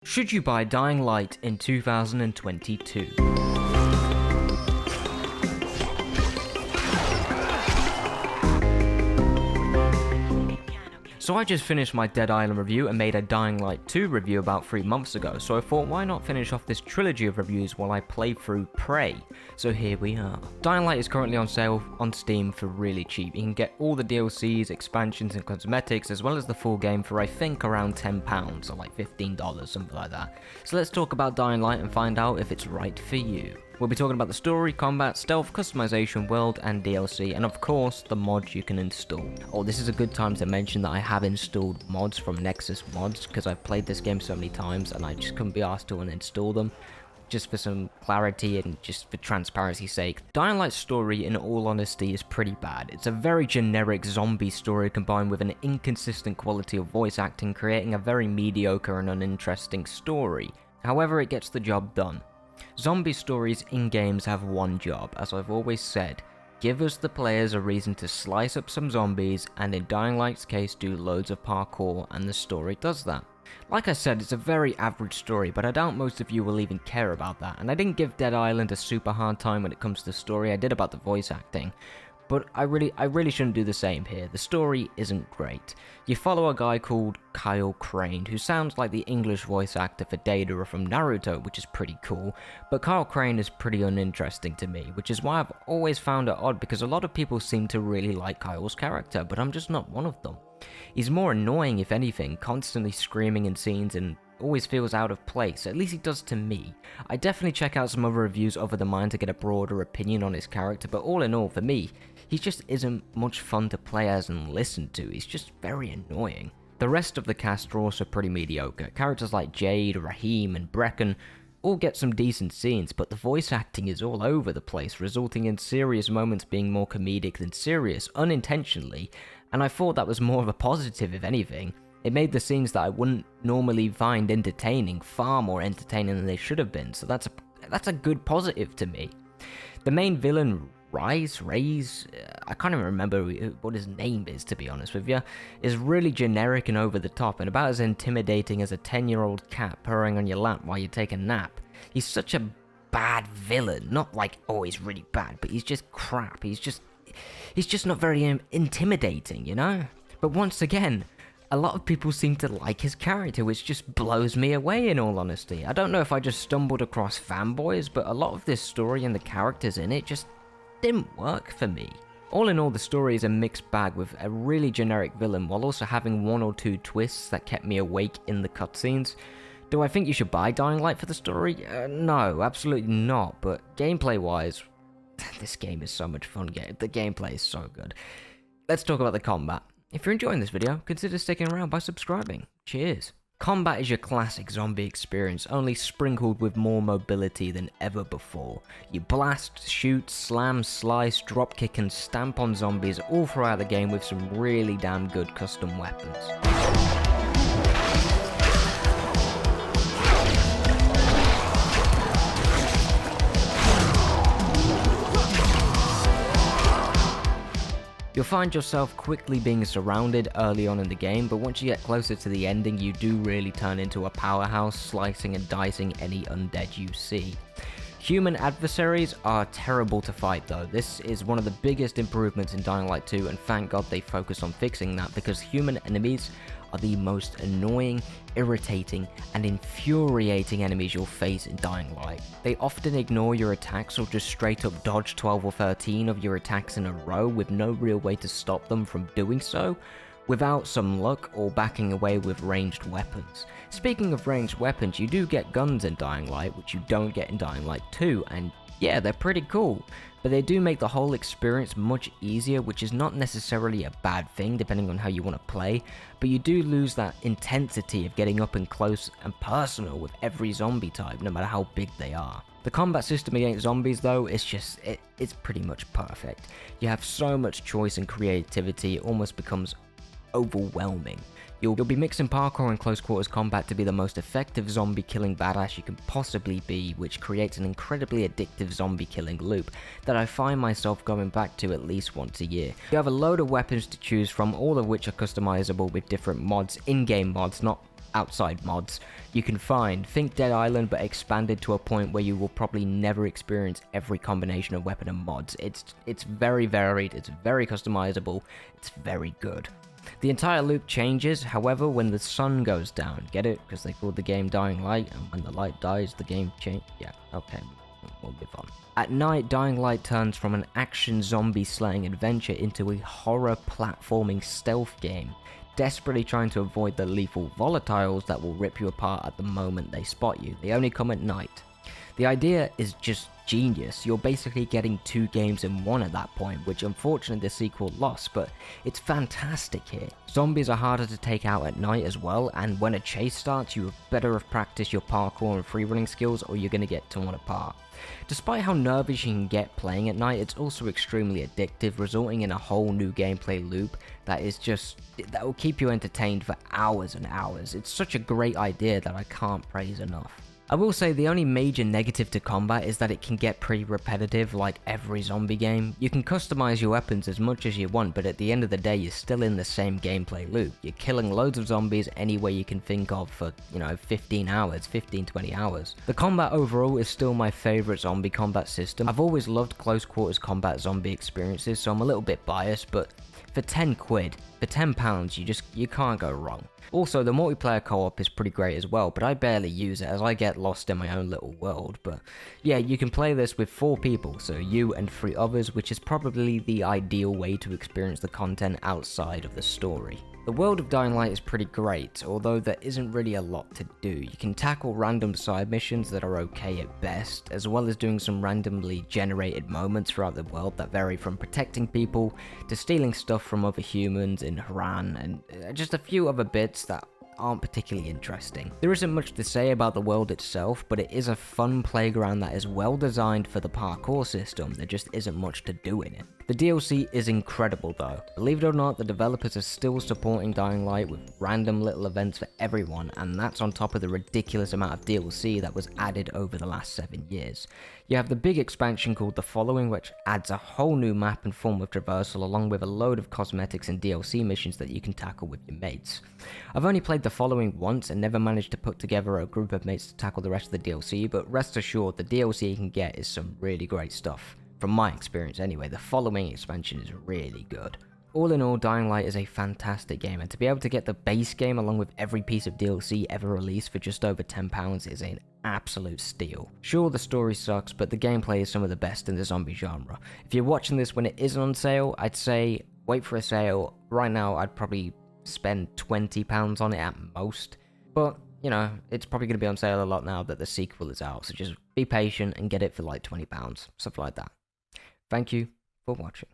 Should you buy Dying Light in 2022? So I just finished my Dead Island review and made a Dying Light 2 review about 3 months ago, so I thought why not finish off this trilogy of reviews while I play through Prey. So here we are. Dying Light is currently on sale on Steam for really cheap. You can get all the DLCs, expansions and cosmetics as well as the full game for I think around £10 or like $15, something like that. So let's talk about Dying Light and find out if it's right for you. We'll be talking about the story, combat, stealth, customization, world, and DLC, and of course, the mods you can install. Oh, this is a good time to mention that I have installed mods from Nexus Mods, because I've played this game so many times, and I just couldn't be asked to uninstall them, just for some clarity and just for transparency's sake. Dying Light's story, in all honesty, is pretty bad. It's a very generic zombie story combined with an inconsistent quality of voice acting, creating a very mediocre and uninteresting story. However, it gets the job done. Zombie stories in games have one job, as I've always said: give us the players a reason to slice up some zombies, and in Dying Light's case do loads of parkour, and the story does that. Like I said, it's a very average story, but I doubt most of you will even care about that, and I didn't give Dead Island a super hard time when it comes to the story. I did about the voice acting. But I really shouldn't do the same here. The story isn't great. You follow a guy called Kyle Crane, who sounds like the English voice actor for Deidara from Naruto, which is pretty cool, but Kyle Crane is pretty uninteresting to me, which is why I've always found it odd, because a lot of people seem to really like Kyle's character, but I'm just not one of them. He's more annoying if anything, constantly screaming in scenes and always feels out of place, at least he does to me. I definitely check out some other reviews other than mine to get a broader opinion on his character, but all in all, for me, he just isn't much fun to play as and listen to. He's just very annoying. The rest of the cast are also pretty mediocre. Characters like Jade, Raheem, and Brecken all get some decent scenes, but the voice acting is all over the place, resulting in serious moments being more comedic than serious, unintentionally, and I thought that was more of a positive if anything. It made the scenes that I wouldn't normally find entertaining far more entertaining than they should have been, so that's a good positive to me. The main villain, Raze, I can't even remember what his name is, to be honest with you, is really generic and over the top, and about as intimidating as a 10-year-old cat purring on your lap while you take a nap. He's such a bad villain, not like, oh, he's really bad, but he's just crap. He's just not very intimidating, you know? But once again, a lot of people seem to like his character, which just blows me away in all honesty. I don't know if I just stumbled across fanboys, but a lot of this story and the characters in it just didn't work for me. All in all, the story is a mixed bag with a really generic villain while also having one or two twists that kept me awake in the cutscenes. Do I think you should buy Dying Light for the story? No, absolutely not, but gameplay wise, this game is so much fun. The gameplay is so good. Let's talk about the combat. If you're enjoying this video, consider sticking around by subscribing. Cheers. Combat is your classic zombie experience, only sprinkled with more mobility than ever before. You blast, shoot, slam, slice, dropkick and stamp on zombies all throughout the game with some really damn good custom weapons. You'll find yourself quickly being surrounded early on in the game, but once you get closer to the ending, you do really turn into a powerhouse, slicing and dicing any undead you see. Human adversaries are terrible to fight though. This is one of the biggest improvements in Dying Light 2, and thank God they focused on fixing that, because human enemies are the most annoying, irritating, and infuriating enemies you'll face in Dying Light. They often ignore your attacks or just straight up dodge 12 or 13 of your attacks in a row with no real way to stop them from doing so, without some luck or backing away with ranged weapons. Speaking of ranged weapons, you do get guns in Dying Light, which you don't get in Dying Light 2, and yeah, they're pretty cool, but they do make the whole experience much easier, which is not necessarily a bad thing depending on how you want to play, but you do lose that intensity of getting up and close and personal with every zombie type, no matter how big they are. The combat system against zombies though, it's pretty much perfect. You have so much choice and creativity, it almost becomes overwhelming. You'll be mixing parkour and close quarters combat to be the most effective zombie killing badass you can possibly be, which creates an incredibly addictive zombie killing loop that I find myself going back to at least once a year. You have a load of weapons to choose from, all of which are customizable with different mods, in-game mods, not outside mods, you can find. Think Dead Island, but expanded to a point where you will probably never experience every combination of weapon and mods. It's very varied, it's very customizable, it's very good. The entire loop changes, however, when the sun goes down. Get it? Because they called the game Dying Light, and when the light dies, the game changes. Yeah, okay, we'll move on. At night, Dying Light turns from an action zombie slaying adventure into a horror platforming stealth game, desperately trying to avoid the lethal volatiles that will rip you apart at the moment they spot you. They only come at night. The idea is just genius. You're basically getting 2 games in one at that point, which unfortunately the sequel lost, but it's fantastic here. Zombies are harder to take out at night as well, and when a chase starts, you better have practiced your parkour and freerunning skills or you're going to get torn apart. Despite how nervous you can get playing at night, it's also extremely addictive, resulting in a whole new gameplay loop that will keep you entertained for hours and hours. It's such a great idea that I can't praise enough. I will say the only major negative to combat is that it can get pretty repetitive like every zombie game. You can customize your weapons as much as you want, but at the end of the day you're still in the same gameplay loop. You're killing loads of zombies any way you can think of for, 15 hours, 15-20 hours. The combat overall is still my favorite zombie combat system. I've always loved close quarters combat zombie experiences, so I'm a little bit biased, but for 10 quid, for £10, you can't go wrong. Also, the multiplayer co-op is pretty great as well, but I barely use it as I get lost in my own little world. But yeah, you can play this with 4 people, so you and 3 others, which is probably the ideal way to experience the content outside of the story. The world of Dying Light is pretty great, although there isn't really a lot to do. You can tackle random side missions that are okay at best, as well as doing some randomly generated moments throughout the world that vary from protecting people to stealing stuff from other humans in Haran, and just a few other bits that aren't particularly interesting. There isn't much to say about the world itself, but it is a fun playground that is well designed for the parkour system. There just isn't much to do in it. The DLC is incredible though. Believe it or not, the developers are still supporting Dying Light with random little events for everyone, and that's on top of the ridiculous amount of DLC that was added over the last 7 years. You have the big expansion called The Following, which adds a whole new map and form of traversal along with a load of cosmetics and DLC missions that you can tackle with your mates. I've only played The Following once and never managed to put together a group of mates to tackle the rest of the DLC, but rest assured the DLC you can get is some really great stuff. From my experience anyway, The Following expansion is really good. All in all, Dying Light is a fantastic game, and to be able to get the base game along with every piece of DLC ever released for just over £10 is an absolute steal. Sure, the story sucks, but the gameplay is some of the best in the zombie genre. If you're watching this when it is on sale, I'd say wait for a sale. Right now, I'd probably spend £20 on it at most, but it's probably going to be on sale a lot now that the sequel is out, so just be patient and get it for like £20, stuff like that. Thank you for watching.